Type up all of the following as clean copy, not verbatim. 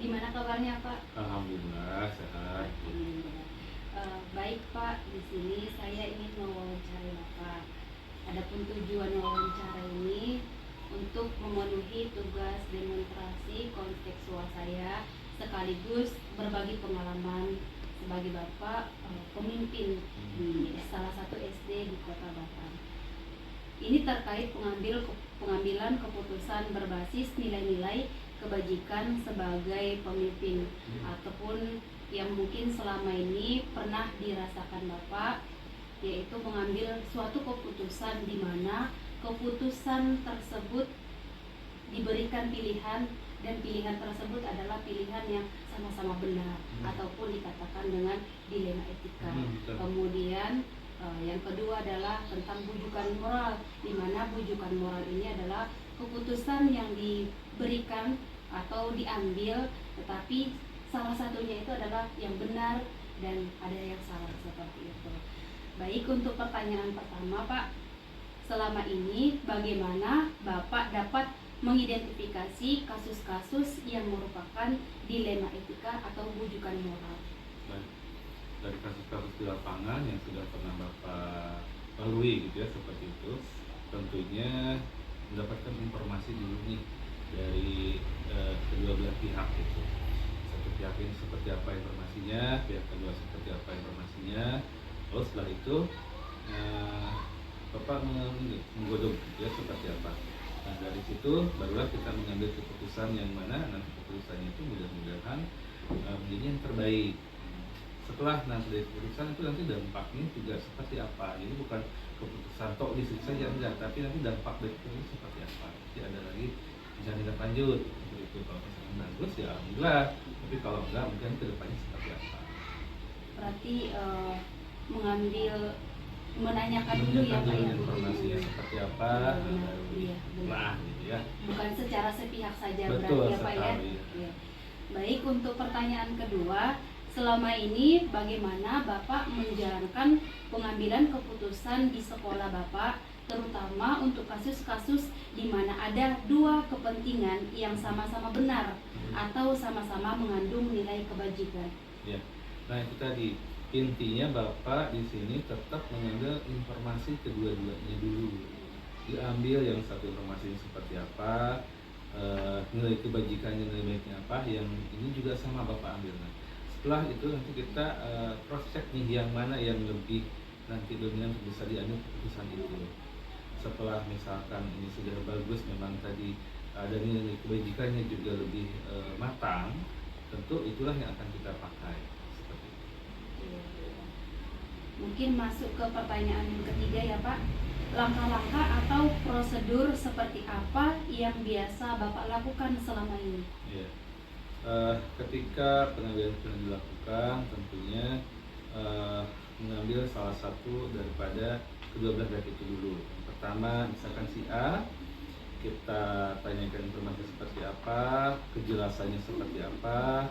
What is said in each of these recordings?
Gimana kabarnya Pak? Alhamdulillah sehat. Alhamdulillah. Baik Pak, di sini saya ingin mewawancarai Bapak. Adapun tujuan wawancara ini untuk memenuhi tugas demonstrasi kontekstual saya sekaligus berbagi pengalaman sebagai Bapak pemimpin di salah satu SD di Kota Batam. Ini terkait pengambilan keputusan berbasis nilai-nilai kebajikan sebagai pemimpin ataupun yang mungkin selama ini pernah dirasakan Bapak, yaitu mengambil suatu keputusan di mana keputusan tersebut diberikan pilihan dan pilihan tersebut adalah pilihan yang sama-sama benar ataupun dikatakan dengan dilema etika. Kemudian yang kedua adalah tentang bujukan moral, di mana bujukan moral ini adalah keputusan yang diberikan atau diambil, tetapi salah satunya itu adalah yang benar dan ada yang salah seperti itu. Baik, untuk pertanyaan pertama Pak, selama ini bagaimana Bapak dapat mengidentifikasi kasus-kasus yang merupakan dilema etika atau bujukan moral? Dari kasus-kasus di lapangan yang sudah pernah Bapak lalui gitu ya, seperti itu, tentunya mendapatkan informasi dulu nih dari kedua belah pihak gitu. Satu pihak ini seperti apa informasinya, pihak kedua seperti apa informasinya. Lalu setelah itu Bapak menggodok gitu ya, seperti apa. Nah dari situ barulah kita mengambil keputusan yang mana nanti keputusannya itu mudah-mudahan menjadi yang terbaik. Setelah nanti dari keputusan itu nanti dampaknya juga seperti apa. Jadi bukan keputusan tok di situ saja, enggak, tapi nanti dampak dari itu seperti apa. Jadi ada lagi bisa tindak lanjut itu. Kalau misalkan bagus ya alhamdulillah, tapi kalau enggak mungkin kedepannya seperti apa. Berarti menanyakan dulu ya Pak ya, informasinya seperti apa, benar. Gitu ya. Bukan secara sepihak saja. Betul, berarti ya Pak ya. Ya. Baik, untuk pertanyaan kedua, selama ini bagaimana Bapak menjalankan pengambilan keputusan di sekolah Bapak, terutama untuk kasus-kasus di mana ada dua kepentingan yang sama-sama benar atau sama-sama mengandung nilai kebajikan? Ya. Nah itu tadi intinya Bapak di sini tetap mengambil informasi kedua-duanya dulu. Diambil yang satu informasi seperti apa, nilai kebajikannya, nilai baiknya apa, yang ini juga sama Bapak ambil. Nah, setelah itu nanti kita cross check nih yang mana yang lebih nanti dominan bisa diambil keputusan itu. Setelah misalkan ini sudah bagus, memang tadi ada nilai kebajikannya juga lebih matang, tentu itulah yang akan kita pakai. Mungkin masuk ke pertanyaan ketiga ya Pak. Langkah-langkah atau prosedur seperti apa yang biasa Bapak lakukan selama ini? Ya. Ketika pengambilan keputusan dilakukan, tentunya mengambil salah satu daripada kedua belah pihak itu dulu. Yang pertama, misalkan si A, kita tanyakan informasi seperti apa, kejelasannya seperti apa,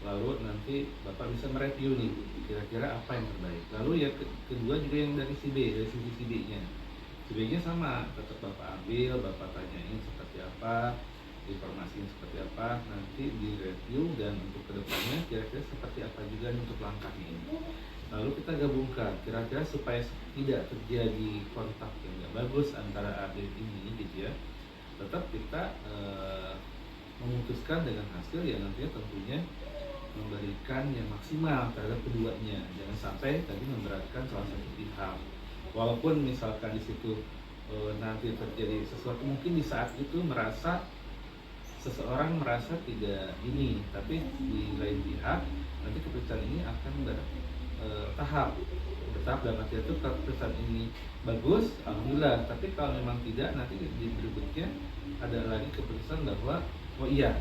lalu nanti Bapak bisa mereview nih kira-kira apa yang terbaik. Lalu ya kedua juga yang dari si B, dari sisi si B-nya. Si B-nya sama, tetap Bapak ambil, Bapak tanyain seperti apa, informasinya seperti apa, nanti direview dan untuk kedepannya kira-kira seperti apa juga untuk langkahnya ini. Lalu kita gabungkan kira-kira supaya tidak terjadi kontak yang nggak bagus antara A dan ini gitu ya. Tetap kita memutuskan dengan hasil yang nantinya tentunya memberikan yang maksimal terhadap keduanya, jangan sampai tadi memberatkan salah satu pihak. Walaupun misalkan di situ nanti terjadi sesuatu, mungkin di saat itu seseorang merasa tidak ini, tapi di lain pihak nanti keputusan ini akan bertahap dalam arti itu keputusan ini bagus, alhamdulillah. Tapi kalau memang tidak, nanti di berikutnya ada lagi keputusan bahwa oh iya,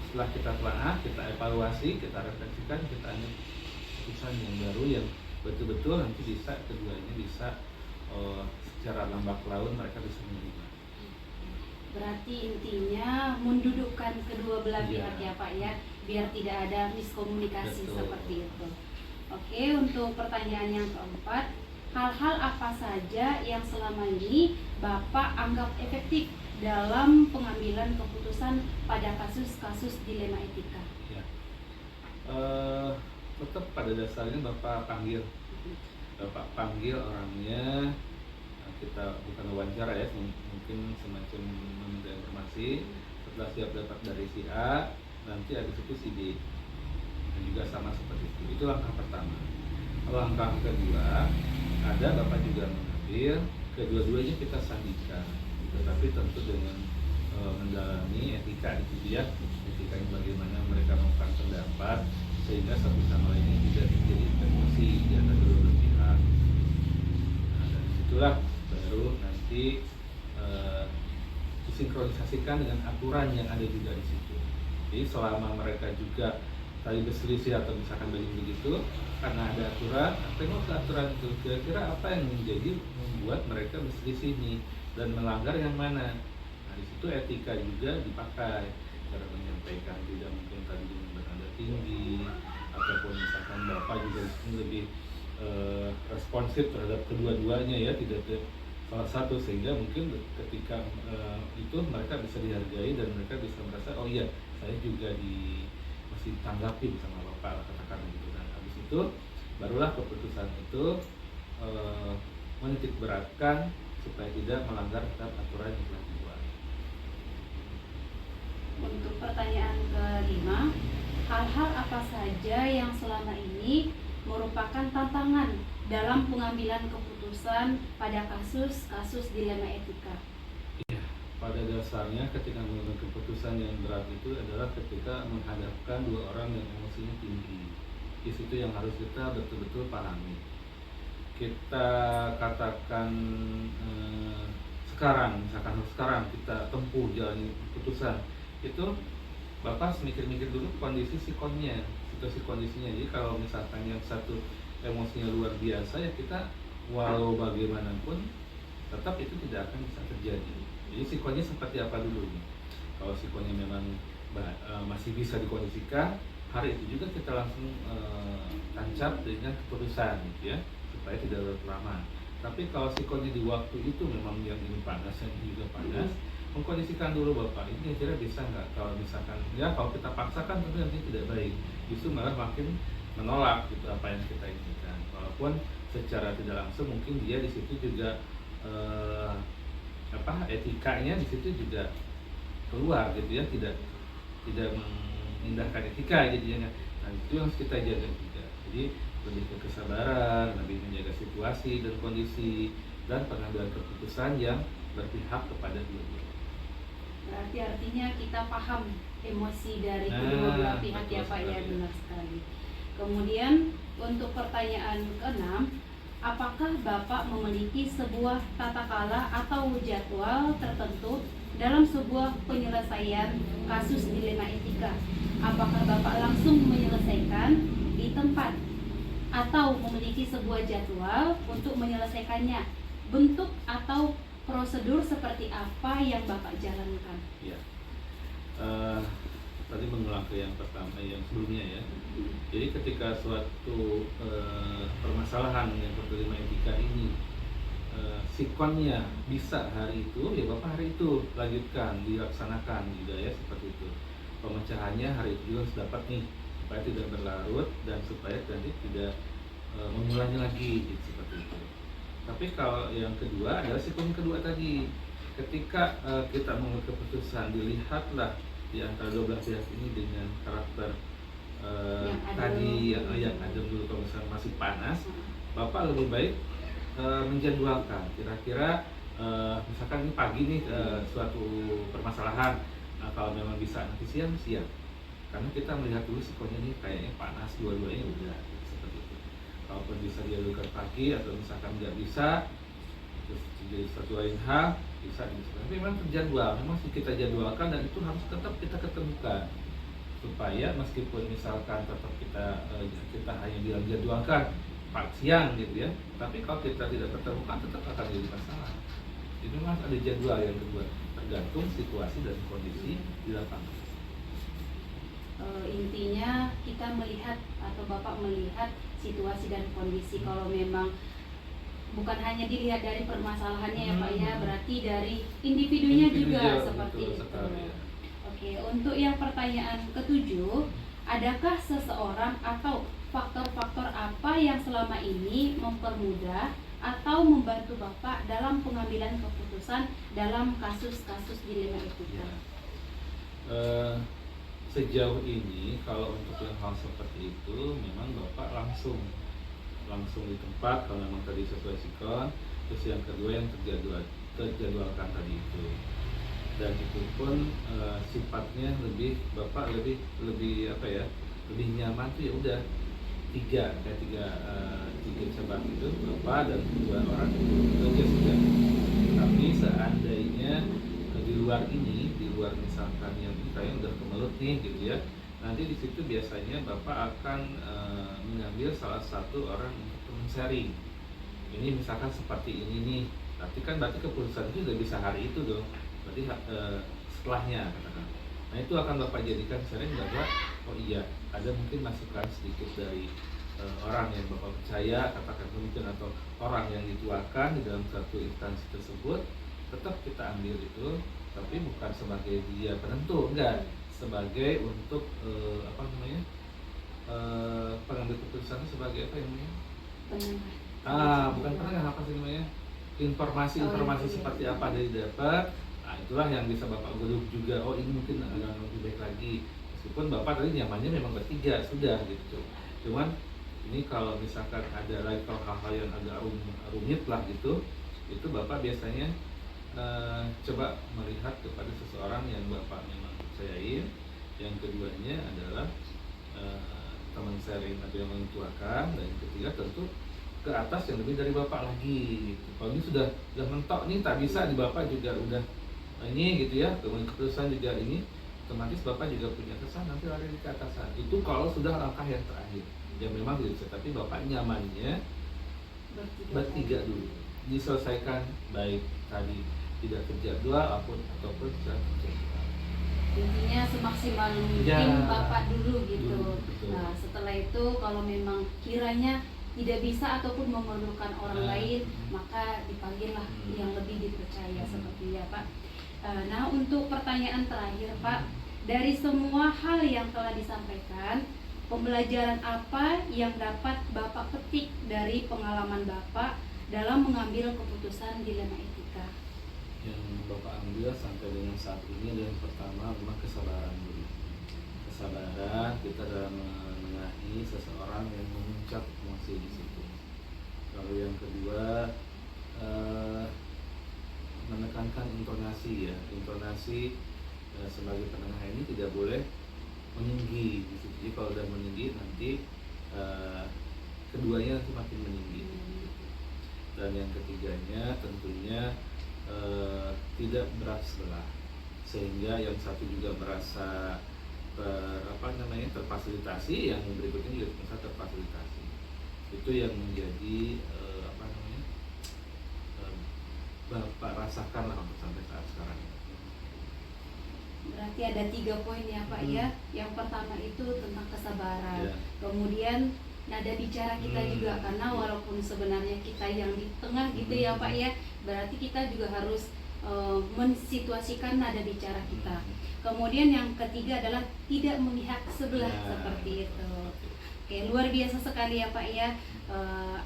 setelah kita telah kita evaluasi, kita refleksikan, kita ambil keputusan yang baru yang betul-betul nanti bisa keduanya bisa secara lambat laun mereka bisa menerima. Berarti intinya mendudukkan kedua belah pihak ya Pak ya, biar tidak ada miskomunikasi. Betul. Seperti itu. Oke, untuk pertanyaan yang keempat, hal-hal apa saja yang selama ini Bapak anggap efektif dalam pengambilan keputusan pada kasus-kasus dilema etika? Ya. Tetap pada dasarnya Bapak panggil orangnya. Kita bukan wawancara ya, mungkin semacam meminta informasi. Setelah siap dapat dari si A, nanti ada situ si B, dan juga sama seperti itu langkah pertama. Langkah kedua, ada Bapak juga mengambil, kedua-duanya kita sandikan, tetapi tentu dengan mendalami etika itu ya, etikanya bagaimana mereka melakukan pendapat sehingga satu sama lainnya tidak terjadi emosi di antara kedua belah pihak. Nah, dari situlah baru nanti disinkronisasikan dengan aturan yang ada juga di situ. Jadi selama mereka juga tadi berselisih atau misalkan begitu, karena ada aturan, tengok ke aturan itu kira-kira apa yang menjadi membuat mereka berselisih nih dan melanggar yang mana. Nah di situ etika juga dipakai, cara menyampaikan tidak mungkin tadi dengan bernada tinggi, ataupun misalkan bapak juga lebih responsif terhadap kedua-duanya ya, tidak salah satu, sehingga mungkin ketika itu mereka bisa dihargai dan mereka bisa merasa oh iya saya juga masih tanggapin sama bapak, katakan gitu. Dan habis itu barulah keputusan itu menitik beratkan supaya tidak melanggar terhadap aturan yang telah dibuat. Untuk pertanyaan kelima, hal-hal apa saja yang selama ini merupakan tantangan dalam pengambilan keputusan pada kasus-kasus dilema etika? Ya, pada dasarnya ketika mengambil keputusan yang berat itu adalah ketika menghadapkan dua orang yang emosinya tinggi. Di situ yang harus kita betul-betul pahami. Kita katakan sekarang kita tempuh jalan keputusan itu, Bapak harus mikir-mikir dulu kondisi sikonnya, situasi kondisinya. Jadi kalau misalkan yang satu emosinya luar biasa ya kita walau bagaimanapun tetap itu tidak akan bisa terjadi. Jadi sikonnya seperti apa dulu nih. Kalau sikonnya memang masih bisa dikondisikan, hari itu juga kita langsung tancap dengan keputusan gitu ya, supaya tidak lama. Tapi kalau sikonnya di waktu itu memang yang ini panas, yang ini juga panas, mengkondisikan dulu Bapak, ini kira-kira bisa nggak? Kalau misalkan ya kalau kita paksakan tentu nanti tidak baik, justru malah makin menolak gitu apa yang kita inginkan. Walaupun secara tidak langsung mungkin dia di situ juga etikanya di situ juga keluar gitu ya, tidak mengindahkan etika gitu ya. Nah itu yang harus kita jaga juga. Jadi lebih ke kesabaran, lebih menjaga situasi dan kondisi dan pengambilan keputusan yang berpihak kepada dua-duanya. Berarti artinya kita paham emosi dari kedua belah pihak ya Pak ya, benar sekali. Kemudian untuk pertanyaan ke-6, apakah Bapak memiliki sebuah tata kala atau jadwal tertentu dalam sebuah penyelesaian kasus dilema etika? Apakah Bapak langsung menyelesaikan di tempat atau memiliki sebuah jadwal untuk menyelesaikannya? Bentuk atau prosedur seperti apa yang Bapak jalankan? Ya, tadi mengulang ke yang pertama, yang sebelumnya ya. Jadi ketika suatu permasalahan yang dilema etika ini sikonnya bisa hari itu, ya Bapak hari itu lanjutkan, dilaksanakan juga ya, seperti itu. Pemecahannya hari itu juga harus dapat nih, supaya tidak berlarut dan supaya nanti tidak mengulangi lagi gitu, seperti itu. Tapi kalau yang kedua adalah sikon kedua tadi, ketika kita mengambil keputusan, dilihatlah di antara dua belah pihak ini dengan karakter yang adem dulu. Kalau misalnya masih panas, Bapak lebih baik menjadwalkan kira-kira misalkan ini pagi nih suatu permasalahan. Nah, kalau memang bisa nanti siang, karena kita melihat dulu sikonnya nih kayaknya panas dua-duanya udah seperti itu. Kalaupun bisa diadukan pagi atau misalkan nggak bisa, terus jadi satu lain hal bisa. Tapi memang terjadwal, memang kita jadwalkan dan itu harus tetap kita ketemukan, supaya meskipun misalkan tetap kita hanya bilang jadwalkan siang gitu ya, tapi kalau kita tidak ketemukan tetap akan jadi masalah. Jadi memang ada jadwal yang kedua, tergantung situasi dan kondisi di lapangan. Intinya kita melihat atau Bapak melihat situasi dan kondisi. Kalau memang bukan hanya dilihat dari permasalahannya ya Pak ya, Hmm. berarti dari individunya juga Individu, seperti betul itu. sekali, ya. Oke, untuk yang pertanyaan ketujuh, adakah seseorang atau faktor-faktor apa yang selama ini mempermudah atau membantu Bapak dalam pengambilan keputusan dalam kasus-kasus dilema etika? Ya. Sejauh ini kalau untuk yang hal seperti itu memang Bapak langsung di tempat kalau memang tadi sesuai sikon. Terus yang kedua yang terjadwalkan tadi itu, dan itu pun sifatnya Bapak lebih apa ya, lebih nyaman tuh ya udah tiga cabang itu Bapak dan dua orang itu aja sudah. Tapi seandainya di luar misalkan yang ini kayak udah kemelut nih gitu ya, nanti di situ biasanya Bapak akan mengambil salah satu orang untuk teman sharing. Ini misalkan seperti ini nih, tapi kan berarti keputusan itu udah bisa hari itu dong, berarti setelahnya katakan. Nah itu akan Bapak jadikan sharing bahwa oh iya ada mungkin masukan sedikit dari orang yang Bapak percaya, katakan mungkin, atau orang yang dituakan di dalam satu instansi tersebut, tetap kita ambil itu, tapi bukan sebagai dia penentu, enggak, sebagai untuk apa namanya, pengambil keputusan itu sebagai apa yang namanya? Bukan penengah, apa sih namanya? Informasi seperti apa dari dapat. Nah, itulah yang bisa Bapak godok juga. Oh, ini mungkin agak lebih baik lagi. Meskipun Bapak tadi nyamannya memang bertiga, sudah gitu. Cuman ini kalau misalkan ada lagi hal-hal yang agak rumit lah gitu, itu Bapak biasanya coba melihat kepada seseorang yang Bapak memang percayain. Yang keduanya adalah teman sharing atau yang mentuakan, dan yang ketiga tentu ke atas yang lebih dari Bapak lagi gitu. Kalau ini sudah mentok nih, tak bisa di Bapak juga udah ini gitu ya, keputusan juga ini, otomatis Bapak juga punya kesan nanti lari di keatasan. Itu kalau sudah langkah yang terakhir yang memang tidak bisa, tapi Bapak nyamannya bertiga dulu, diselesaikan baik tadi tidak terjadwal ataupun secara terjadwal. Intinya semaksimal mungkin Ya, Bapak dulu gitu. betul. Nah setelah itu kalau memang kiranya tidak bisa ataupun memerlukan orang lain, maka dipanggillah yang lebih dipercaya seperti ya Pak. Nah untuk pertanyaan terakhir Pak, dari semua hal yang telah disampaikan, pembelajaran apa yang dapat Bapak petik dari pengalaman Bapak dalam mengambil keputusan dilema etika? Yang Bapak ambil sampai dengan saat ini adalah yang pertama memang kesabaran dulu. Kesabaran kita dalam menengahi seseorang yang memuncak emosi di situ. Lalu yang kedua menekankan intonasi ya, sebagai penengah ini tidak boleh meninggi di situ. Jadi kalau udah meninggi nanti keduanya nanti makin meninggi. Dan yang ketiganya tentunya tidak berat sebelah, sehingga yang satu juga merasa terfasilitasi, yang berikutnya juga merasa terfasilitasi. Itu yang menjadi Bapak rasakan lah sampai saat sekarang. Berarti ada 3 poin ya Pak ya. Yang pertama itu tentang kesabaran. Ya. Kemudian nada bicara kita juga, karena walaupun sebenarnya kita yang di tengah gitu ya Pak ya, berarti kita juga harus mensituasikan nada bicara kita. Kemudian yang ketiga adalah tidak memihak sebelah seperti itu. Oke, luar biasa sekali ya Pak ya,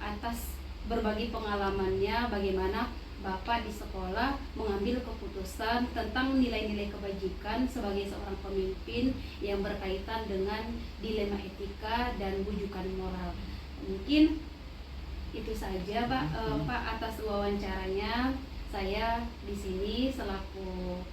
atas berbagi pengalamannya bagaimana Bapak di sekolah mengambil keputusan tentang nilai-nilai kebajikan sebagai seorang pemimpin yang berkaitan dengan dilema etika dan bujukan moral. Mungkin itu saja Pak, Pak atas wawancaranya. Saya di sini selaku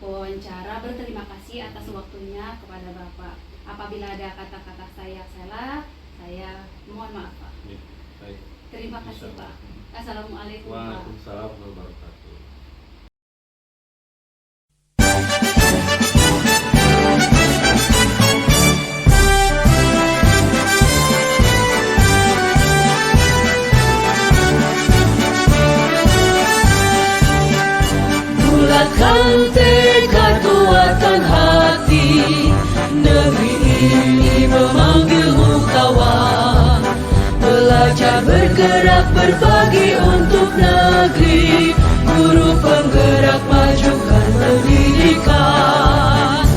wawancara berterima kasih atas waktunya kepada Bapak. Apabila ada kata-kata saya salah, saya mohon maaf Pak. Baik. Terima kasih Pak. Assalamualaikum Pak. Waalaikumsalam warahmatullahi wabarakatuh. Bulatkan tekad, kuatkan hati, negeri ini memanggilmu kawan. Belajar Belajar bergerak berbagi untuk negeri, guru penggerak majukan pendidikan.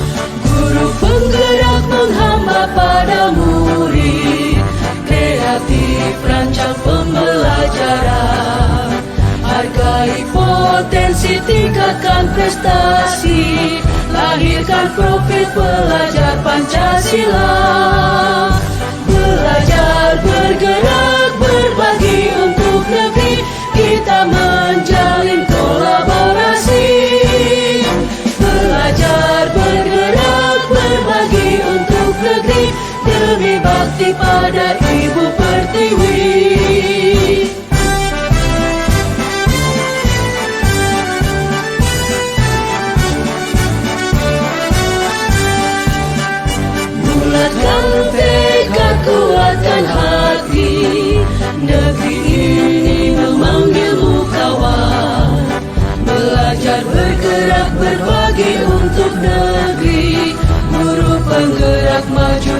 Guru penggerak menghamba pada murid, kreatif rancang pembelajaran. Hargai potensi, tingkatkan prestasi, lahirkan profil pelajar Pancasila. Belajar bergerak berbagi untuk negeri, kita menjalin kolaborasi. Belajar bergerak berbagi untuk negeri, demi bakti pada Ibu Pertiwi. Bulatkan tekad, kuatkan hati, negeri ini memanggilmu kawan. Belajar bergerak berbagi untuk negeri, guru penggerak maju